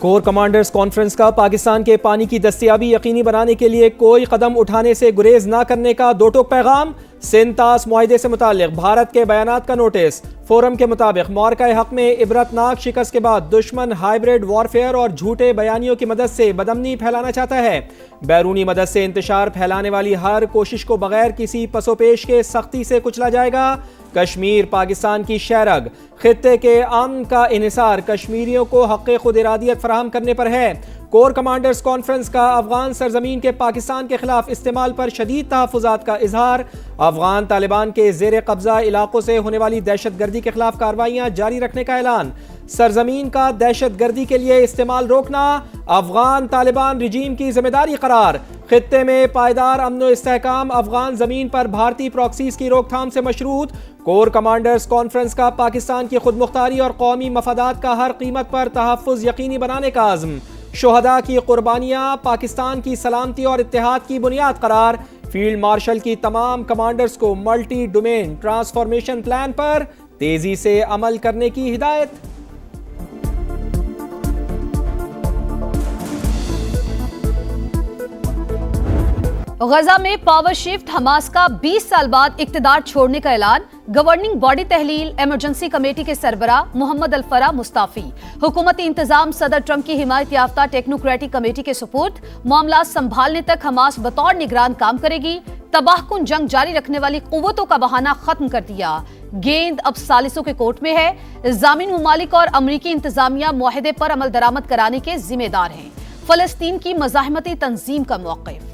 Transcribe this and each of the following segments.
Core commanders conference का पाकिस्तान के पानी की दस्तयाबी यकीनी बनाने के लिए कोई कदम उठाने से गुरेज न करने का दो टोक पैगाम। सिंतास मुआहिदे से मुताल्लिक भारत के बयानात का नोटिस। फोरम के मुताबिक मार्का हक में इबरतनाक शिकस्त के बाद दुश्मन हाइब्रिड वॉरफेयर और झूठे बयानियों की मदद से बदमनी फैलाना चाहता है। बैरूनी मदद से इंतशार फैलाने वाली हर कोशिश को बगैर किसी पसोपेश के सख्ती से कुचला जाएगा। कश्मीर पाकिस्तान की शहरग, खित्ते के अमन का इन्हिसार कश्मीरियों को हक़ खुद इरादियत फराहम करने पर है। कोर कमांडर्स कॉन्फ्रेंस का अफगान सरजमीन के पाकिस्तान के खिलाफ इस्तेमाल पर शदीद तहफ़्फ़ुज़ात का इजहार। अफगान तालिबान के ज़ेर कब्जा इलाकों से होने वाली दहशत गर्दी के खिलाफ कार्रवाइयाँ जारी रखने का ऐलान। सरजमीन का दहशत गर्दी के लिए इस्तेमाल रोकना अफगान तालिबान रिजीम की जिम्मेदारी करार। खित्ते में पायदार अमन व इस्तेहकाम अफगान जमीन पर भारतीय प्रॉक्सीज की रोकथाम से मशरूत। कोर कमांडर्स कॉन्फ्रेंस का पाकिस्तान की खुद मुख्तारी और कौमी मफादात का हर कीमत पर तहफ़्फ़ुज़ यकीनी बनाने का अज़्म। शुहदा की कुर्बानियाँ पाकिस्तान की सलामती और इत्तेहाद की बुनियाद करार। फील्ड मार्शल की तमाम कमांडर्स को मल्टी डोमेन ट्रांसफॉर्मेशन प्लान पर तेजी से अमल करने की हिदायत। गजा में पावर शिफ्ट, हमास का 20 साल बाद इक्तिदार छोड़ने का ऐलान। गवर्निंग बॉडी तहलील, इमरजेंसी कमेटी के सरबरा मोहम्मद अल-फरा मुस्ताफी। हुकूमती इंतजाम सदर ट्रंप की हिमायत याफ्ता टेक्नोक्रेटिक कमेटी के सुपुर्द। मामला संभालने तक हमास बतौर निगरान काम करेगी। तबाहकुन जंग जारी रखने वाली कुव्वतों का बहाना खत्म कर दिया। गेंद अब सालिसों के कोर्ट में है। जामिन मुमालिक और अमरीकी इंतजामिया मुआहिदे पर अमल दरामद कराने के जिम्मेदार हैं। फलस्तीन की मज़ाहमती तंजीम का मौक़िफ़।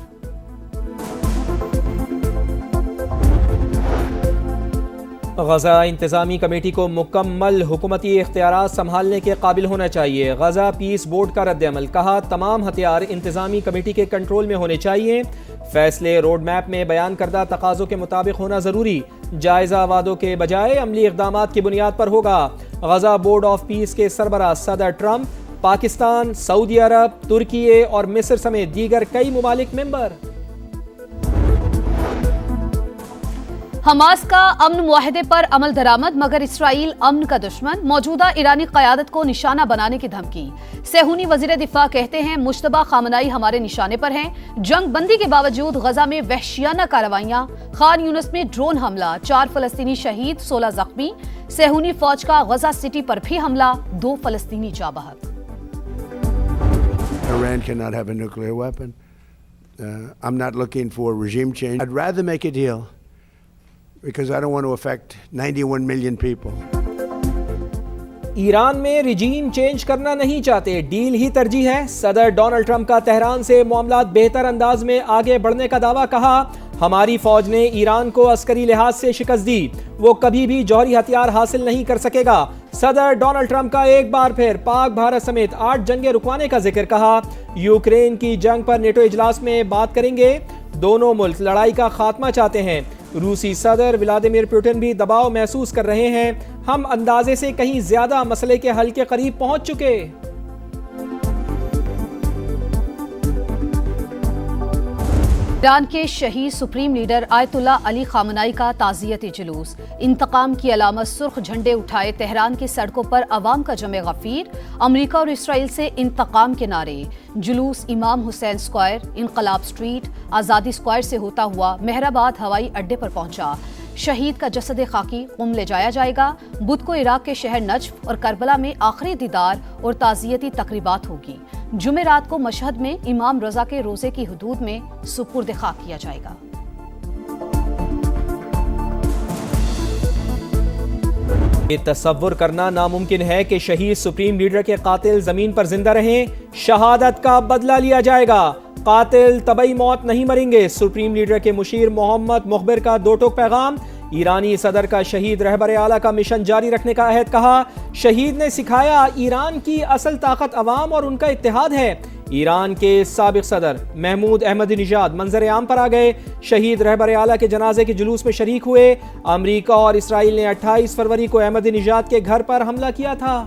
गजा इंतजामी कमेटी को मुकम्मल हुकूमती इख्तियारात संभालने के काबिल होना चाहिए। गजा पीस बोर्ड का रद्द-ए-अमल, कहा तमाम हथियार इंतजामी कमेटी के कंट्रोल में होने चाहिए। फैसले रोड मैप में बयान करदा तकाज़ों के मुताबिक होना जरूरी। जायजा वादों के बजाय अमली इक़दामात की बुनियाद पर होगा। गजा बोर्ड ऑफ पीस के सरबराह सदर ट्रंप पाकिस्तान, सऊदी अरब, तुर्की और मिस्र समेत दीगर कई मुमालिक मेंबर। हमास का अमन मुआहिदे पर अमल दरामद, मगर इसराइल अमन का दुश्मन। मौजूदा ईरानी क़यादत को निशाना बनाने की धमकी। सेहूनी वज़ीर दिफा कहते हैं मुश्तबा खामनाई हमारे निशाने पर हैं। जंग बंदी के बावजूद गजा में वहशियाना कार्रवाइयां। खान यूनिस में ड्रोन हमला, 4 फलस्तीनी शहीद, 16 जख्मी। सेहूनी फौज का गजा सिटी पर भी हमला, 2 फलस्तीनी जा बहक। Iran cannot have a nuclear weapon. I'm not looking for regime change. I'd rather make a deal because I don't want to affect 91 million people. Iran में रिजीम चेंज करना नहीं चाहते, डील ही तरजीह है। सदर डोनाल्ड ट्रंप का Tehran से मामलात बेहतर अंदाज में आगे बढ़ने का दावा, कहा हमारी फौज ने ईरान को अस्करी लिहाज से शिकस्त दी, वो कभी भी जौहरी हथियार हासिल नहीं कर सकेगा। सदर डोनाल्ड ट्रंप का एक बार फिर पाक भारत समेत 8 जंगें रुकवाने का जिक्र, कहा यूक्रेन की जंग पर नेटो इजलास में बात करेंगे। दोनों मुल्क लड़ाई का खात्मा चाहते हैं। रूसी सदर व्लादिमीर पुतिन भी दबाव महसूस कर रहे हैं। हम अंदाजे से कहीं ज्यादा मसले के हल के करीब पहुंच चुके। ईरान के शहीद सुप्रीम लीडर आयतुल्ला अली खामनाई का ताज़ियती जुलूस। इंतकाम की अलामत सुर्ख झंडे उठाए तेहरान की सड़कों पर अवाम का जमे गफीर। अमेरिका और इसराइल से इंतकाम के नारे। जुलूस इमाम हुसैन स्क्वायर, इनकलाब स्ट्रीट, आज़ादी स्क्वायर से होता हुआ मेहराबाद हवाई अड्डे पर पहुंचा। शहीद का जसद खाकी कुम ले जाया जाएगा। बुध को इराक के शहर नजफ और करबला में आखिरी दीदार और ताज़ियती तकरीबात होगी। जुमेरात को मशहद में इमाम रजा के रोजे की हुदूद में सुपुर्द खाक किया जाएगा। ये तसव्वुर करना नामुमकिन है कि शहीद सुप्रीम लीडर के कातिल जमीन पर जिंदा रहें। शहादत का बदला लिया जाएगा, कातिल तबई मौत नहीं मरेंगे। सुप्रीम लीडर के मुशीर मोहम्मद मुखबिर का दो टोक पैगाम। ईरानी सदर का शहीद रहबर आला का मिशन जारी रखने का अहद, कहा शहीद ने सिखाया ईरान की असल ताकत अवाम और उनका इत्तेहाद है। ईरान के साबिक सदर महमूद अहमदीनेजाद मंजर आम पर आ गए। शहीद रहबर आला के जनाजे के जुलूस में शरीक हुए। अमरीका और इसराइल ने 28 फरवरी को अहमदीनेजाद के घर पर हमला किया था।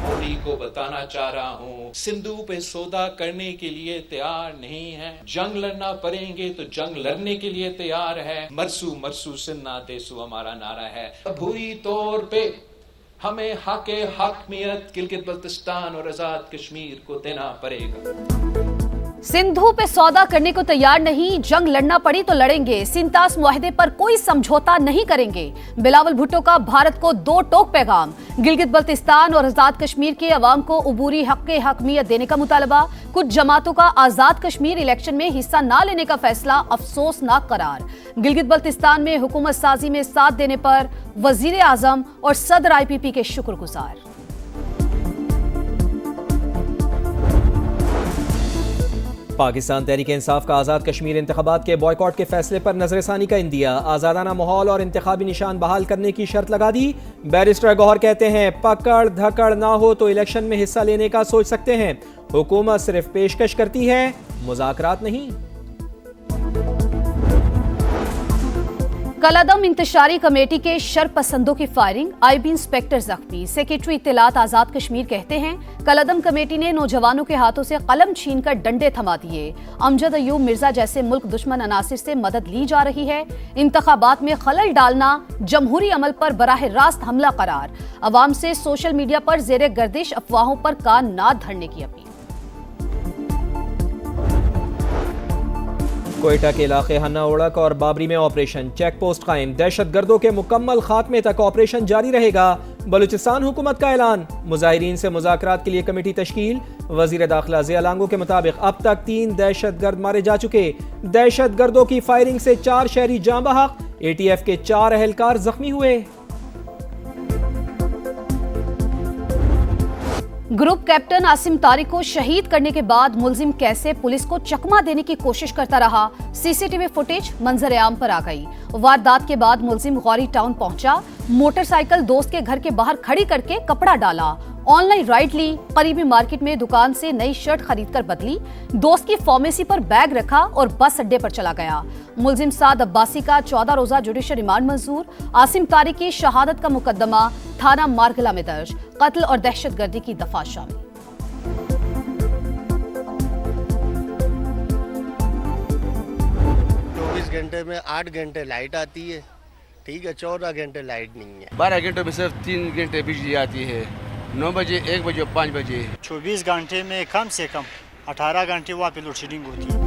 मोदी को बताना चाह रहा हूँ, सिंधु पे सौदा करने के लिए तैयार नहीं है। जंग लड़ना पड़ेंगे तो जंग लड़ने के लिए तैयार है। मरसू मरसू सिन्ना देसू हमारा नारा है। बुरी तौर पे हमें हकमियत गिलगित बल्तिस्तान और आजाद कश्मीर को देना पड़ेगा। सिंधु पे सौदा करने को तैयार नहीं, जंग लड़ना पड़ी तो लड़ेंगे, सिंतास मुआहदे पर कोई समझौता नहीं करेंगे। बिलावल भुट्टो का भारत को दो टोक पैगाम। गिलगित बल्तिस्तान और आजाद कश्मीर के अवाम को उबूरी हकमियत देने का मुतालबा। कुछ जमातों का आजाद कश्मीर इलेक्शन में हिस्सा न लेने का फैसला अफसोसनाक करार। गिलगित बल्तिस्तान में हुकूमत साजी में साथ देने पर वजीर आजम और सदर IPP के शुक्रगुजार। पाकिस्तान तहरीक इंसाफ का आज़ाद कश्मीर इंतखाबात के बॉयकॉट के फैसले पर नजरसानी का इंदिया। आज़ादाना माहौल और इंतखाबी निशान बहाल करने की शर्त लगा दी। बैरिस्टर गौहर कहते हैं पकड़ धकड़ ना हो तो इलेक्शन में हिस्सा लेने का सोच सकते हैं। हुकूमत सिर्फ पेशकश करती है, मुज़ाकरात नहीं। कलअदम इंतशारी कमेटी के शरपसंदों की फायरिंग, IB इंस्पेक्टर जख्मी। सेक्रेटरी इत्तलात आजाद कश्मीर कहते हैं कलअदम कमेटी ने नौजवानों के हाथों से कलम छीनकर डंडे थमा दिए। अमजद अयूब मिर्जा जैसे मुल्क दुश्मन अनासिर से मदद ली जा रही है। इंतखाबात में खलल डालना जमहूरी अमल पर बराह रास्त हमला करार। अवाम से सोशल मीडिया पर जेर गर्दिश अफवाहों पर कान ना धरने की अपील। कोयटा के इलाके हन्ना उड़क और बाबरी में ऑपरेशन, चेक पोस्ट कायम। दहशतगर्दों के मुकम्मल खात्मे तक ऑपरेशन जारी रहेगा। बलूचिस्तान हुकूमत का ऐलान। मुजाहिरीन से मुज़ाकरात के लिए कमेटी तश्कील। वजीर दाखिला ज़िया लांगो के मुताबिक अब तक 3 दहशतगर्द मारे जा चुके। दहशतगर्दों की फायरिंग से 4 शहरी जाँ बहक। ATF के 4 अहलकार जख्मी हुए। ग्रुप कैप्टन आसिम तारिक को शहीद करने के बाद मुलजिम कैसे पुलिस को चकमा देने की कोशिश करता रहा, CCTV फुटेज मंजर आम पर आ गई। वारदात के बाद मुलजिम गौरी टाउन पहुंचा, मोटरसाइकिल दोस्त के घर के बाहर खड़ी करके कपड़ा डाला, ऑनलाइन राइड ली, करीबी मार्केट में दुकान से नई शर्ट खरीदकर बदली, दोस्त की फार्मेसी पर बैग रखा और बस अड्डे पर चला गया। मुलजिम साद अब्बासी का 14 रोजा जुडिशल रिमांड मंजूर। आसिम तारिक की शहादत का मुकदमा थाना मारगला में दर्ज। कत्ल और दहशतगर्दी की दफा शामिल। 24 घंटे में 8 घंटे लाइट आती है, ठीक है, 14 घंटे लाइट नहीं है। 12 घंटों में सिर्फ 3 घंटे बिजली आती है, 9 बजे, 1 बजे, 5 बजे। 24 घंटे में कम से कम 18 घंटे वहाँ पे लोड शेडिंग होती है।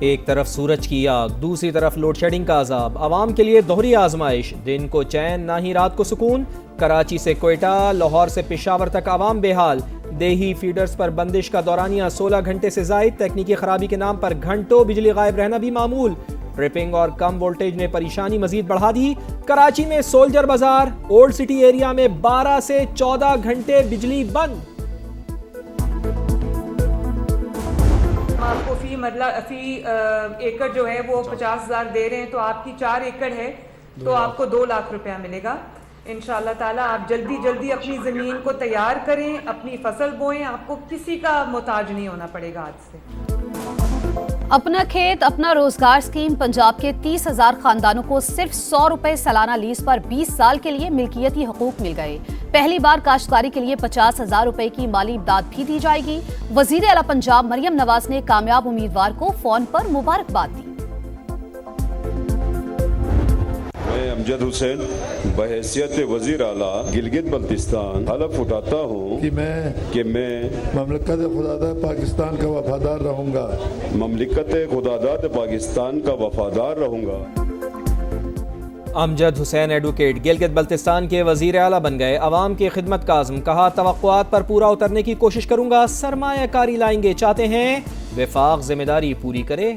एक तरफ सूरज की आग, दूसरी तरफ लोड शेडिंग का अजाब। आवाम के लिए दोहरी आजमाइश, दिन को चैन ना ही रात को सुकून। कराची से कोयटा, लाहौर से पेशावर तक आवाम बेहाल। देही फीडर्स पर बंदिश का दौरानिया 16 घंटे से जायद। तकनीकी खराबी के नाम पर घंटों बिजली गायब रहना भी मामूल। ट्रिपिंग और कम वोल्टेज ने परेशानी मजीद बढ़ा दी। कराची में सोल्जर बाजार, ओल्ड सिटी एरिया में 12 से 14 घंटे बिजली बंद। आपको फी एकड़ जो है वो 50,000 दे रहे हैं, तो आपकी 4 एकड़ है तो आपको 2 लाख रुपया मिलेगा। इंशाअल्लाह ताला आप जल्दी अपनी ज़मीन को तैयार करें, अपनी फसल बोएं, आपको किसी का मोहताज नहीं होना पड़ेगा आज से। अपना खेत अपना रोजगार स्कीम पंजाब के 30,000 खानदानों को सिर्फ 100 रुपए सालाना लीज पर 20 साल के लिए मिल्कियती हकूक मिल गए। पहली बार काश्तकारी के लिए 50,000 रुपए की माली इमदाद भी दी जाएगी। वजीर आला पंजाब मरियम नवाज ने कामयाब उम्मीदवार को फोन पर मुबारकबाद दी। मैं अमजद हुसैन बहैसियत वजीर आला गिलगित बल्तिस्तान हलफ उठाता हूँ कि मैं ममलिकत खुदादाद पाकिस्तान का वफादार रहूँगा। ममलिकत खुदादाद पाकिस्तान का वफादार रहूँगा। अमजद हुसैन एडवोकेट गिलगित बल्तिस्तान के वजीर आला बन गए। अवाम की खिदमत का आज़म, कहा तवक्कुआत पर पूरा उतरने की कोशिश करूँगा। सरमायाकारी लाएंगे, चाहते हैं विफाक जिम्मेदारी पूरी करे।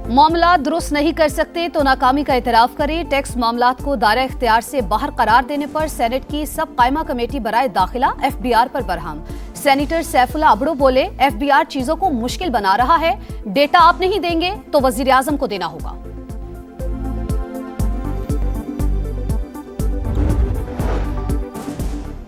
मामला दुरुस्त नहीं कर सकते तो नाकामी का एतराफ़ करें। टैक्स मामलात को दायरा इख्तियार से बाहर करार देने पर सेनेट की सब कायमा कमेटी बराए दाखिला FBR पर बरहम। सेनेटर सैफुल्लाह अबड़ो बोले, FBR चीजों को मुश्किल बना रहा है, डेटा आप नहीं देंगे तो वजीर आजम को देना होगा।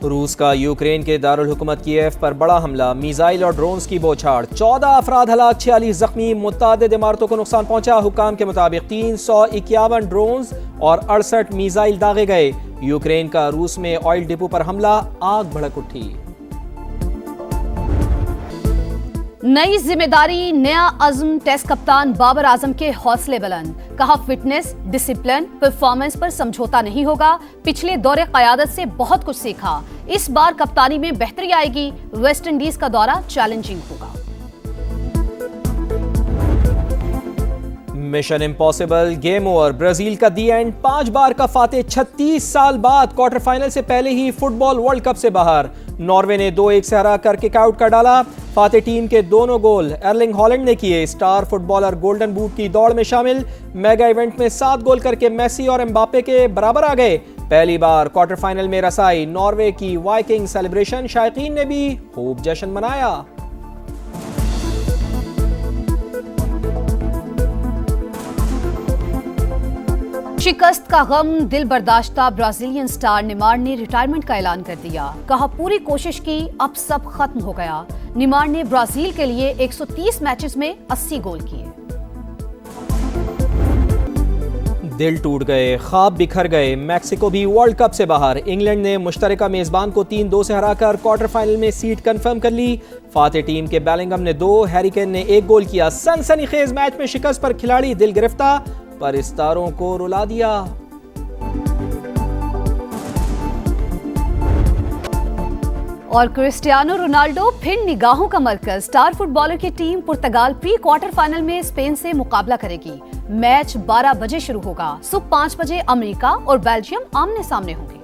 रूस का यूक्रेन के दारुल हुकूमत कीव पर बड़ा हमला, मिसाइल और ड्रोन्स की बौछार। 14 अफराद हलाक, 46 जख्मी। मुतादिद इमारतों को नुकसान पहुंचा। हुकाम के मुताबिक 351 ड्रोन्स और 68 मिसाइल दागे गए। यूक्रेन का रूस में ऑयल डिपो पर हमला, आग भड़क उठी। नई जिम्मेदारी, नया अज़्म, टेस्ट कप्तान बाबर आजम के हौसले बुलंद। कहा फिटनेस, डिसिप्लिन, परफॉर्मेंस पर समझौता नहीं होगा। पिछले दौरे क़यादत से बहुत कुछ सीखा। इस बार कप्तानी में बेहतरी आएगी। वेस्ट इंडीज का दौरा चैलेंजिंग होगा। Mission impossible, game over, Brazil का दी एंड। 5 बार का फातेह 36 साल बाद क्वार्टर फाइनल से पहले ही फुटबॉल वर्ल्ड कप से बाहर। नॉर्वे ने 2-1 से हरा कर किक आउट कर डाला। फातेह टीम के दोनों गोल एर्लिंग हॉलैंड ने किए। स्टार फुटबॉलर गोल्डन बूट की दौड़ में शामिल। मेगा इवेंट में 7 गोल करके मेसी और एम्बापे के बराबर आ गए। पहली बार क्वार्टर फाइनल में रसाई। नॉर्वे की वाइकिंग सेलिब्रेशन, शायकीन ने भी खूब जश्न मनाया। शिकस्त का गम दिल बर्दाश्ता ब्राजीलियन स्टार नेमार ने रिटायरमेंट का ऐलान कर दिया। कहा पूरी कोशिश की, अब सब खत्म हो गया। नेमार ने ब्राजील के लिए 130 मैचेस में 80 गोल किए। दिल टूट गए, ख्वाब बिखर गए। मैक्सिको भी वर्ल्ड कप से बाहर। इंग्लैंड ने मुश्तरका मेजबान को 3-2 से हराकर क्वार्टर फाइनल में सीट कंफर्म कर ली। फातेह टीम के बेलिंगम ने 2, हैरी केन ने 1 गोल किया। सनसनीखेज मैच में शिकस्त पर खिलाड़ी दिल गिरफ्तार, पर इस तारों को रुला दिया। और क्रिस्टियानो रोनाल्डो फिर निगाहों का मरकज। स्टार फुटबॉलर की टीम पुर्तगाल प्री क्वार्टर फाइनल में स्पेन से मुकाबला करेगी। मैच 12 बजे शुरू होगा। सुबह 5 बजे अमेरिका और बेल्जियम आमने सामने होंगे।